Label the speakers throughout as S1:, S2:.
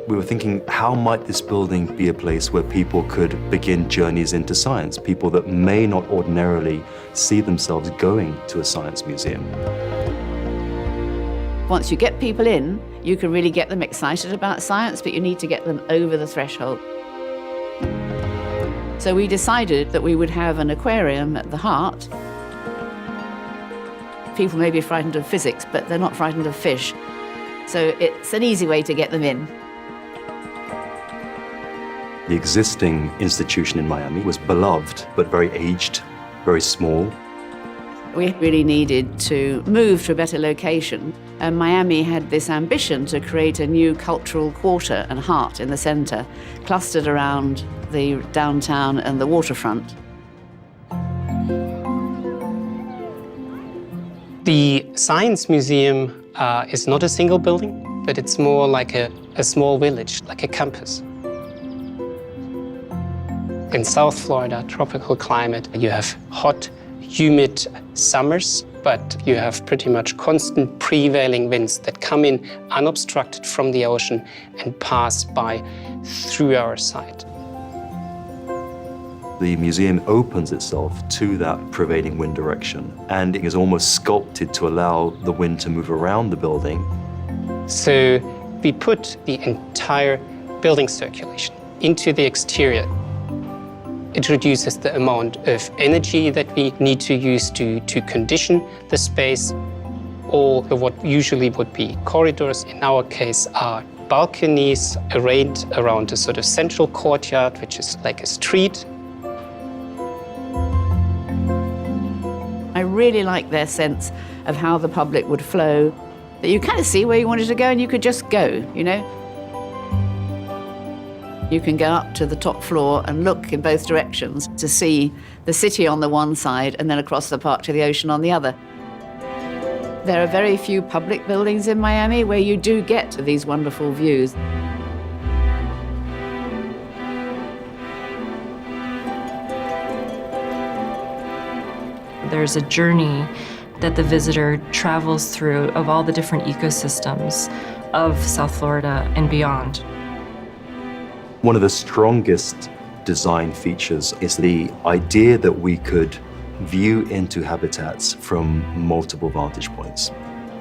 S1: We were thinking, how might this building be a place where people could begin journeys into science, people that may not ordinarily see themselves going to a science museum.
S2: Once you get people in, you can really get them excited about science, but you need to get them over the threshold. So we decided that we would have an aquarium at the heart. People may be frightened of physics, but they're not frightened of fish. So it's an easy way to get them in.
S1: The existing institution in Miami was beloved, but very aged, very small.
S2: We really needed to move to a better location, and Miami had this ambition to create a new cultural quarter and heart in the center, clustered around the downtown and the waterfront.
S3: The Science Museum is not a single building, but it's more like a small village, like a campus. In South Florida, tropical climate, you have hot, humid summers, but you have pretty much constant prevailing winds that come in unobstructed from the ocean and pass by through our site.
S1: The museum opens itself to that prevailing wind direction, and it is almost sculpted to allow the wind to move around the building.
S3: So we put the entire building circulation into the exterior. It reduces the amount of energy that we need to use to condition the space. All what usually would be corridors, in our case, are balconies arrayed around a sort of central courtyard, which is like a street.
S2: I really like their sense of how the public would flow, that you kind of see where you wanted to go and you could just go, you know? You can go up to the top floor and look in both directions to see the city on the one side and then across the park to the ocean on the other. There are very few public buildings in Miami where you do get to these wonderful views.
S4: There's a journey that the visitor travels through of all the different ecosystems of South Florida and beyond.
S1: One of the strongest design features is the idea that we could view into habitats from multiple vantage points.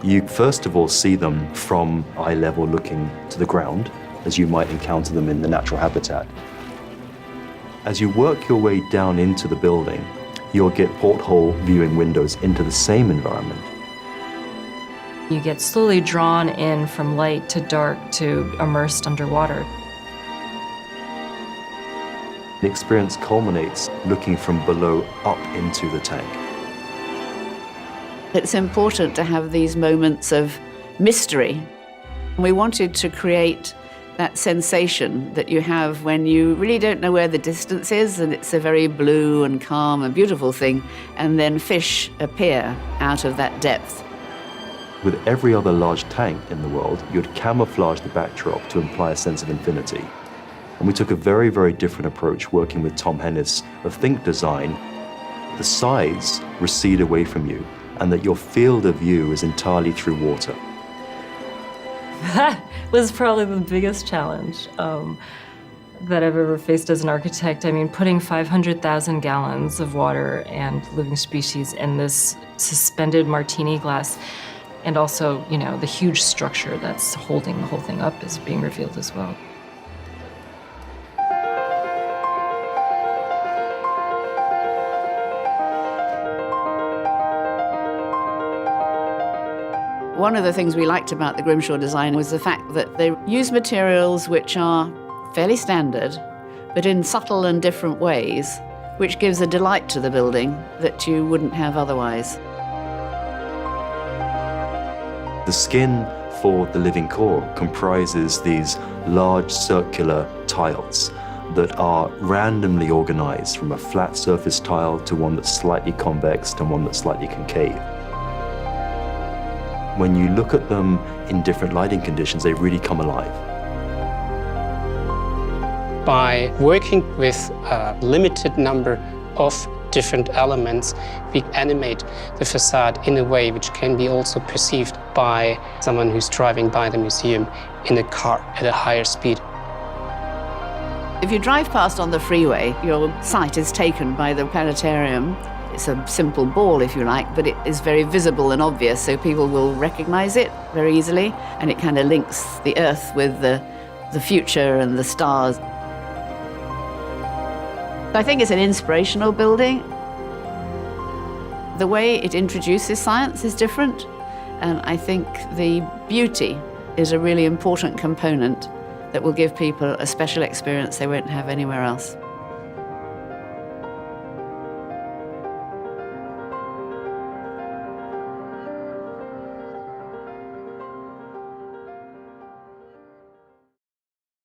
S1: You first of all see them from eye level looking to the ground, as you might encounter them in the natural habitat. As you work your way down into the building, you'll get porthole viewing windows into the same environment.
S4: You get slowly drawn in from light to dark to immersed underwater.
S1: The experience culminates looking from below up into the tank.
S2: It's important to have these moments of mystery. We wanted to create that sensation that you have when you really don't know where the distance is, and it's a very blue and calm and beautiful thing, and then fish appear out of that depth.
S1: With every other large tank in the world, you'd camouflage the backdrop to imply a sense of infinity. And we took a very, very different approach working with Tom Hennis of Think Design. The sides recede away from you, and that your field of view is entirely through water.
S4: That was probably the biggest challenge that I've ever faced as an architect. I mean, putting 500,000 gallons of water and living species in this suspended martini glass, and also, you know, the huge structure that's holding the whole thing up is being revealed as well.
S2: One of the things we liked about the Grimshaw design was the fact that they use materials which are fairly standard, but in subtle and different ways, which gives a delight to the building that you wouldn't have otherwise.
S1: The skin for the living core comprises these large circular tiles that are randomly organized from a flat surface tile to one that's slightly convex to one that's slightly concave. When you look at them in different lighting conditions, they really come alive.
S3: By working with a limited number of different elements, we animate the facade in a way which can be also perceived by someone who's driving by the museum in a car at a higher speed.
S2: If you drive past on the freeway, your sight is taken by the planetarium. It's a simple ball, if you like, but it is very visible and obvious, so people will recognize it very easily, and it kind of links the Earth with the future and the stars. I think it's an inspirational building. The way it introduces science is different, and I think the beauty is a really important component that will give people a special experience they won't have anywhere else.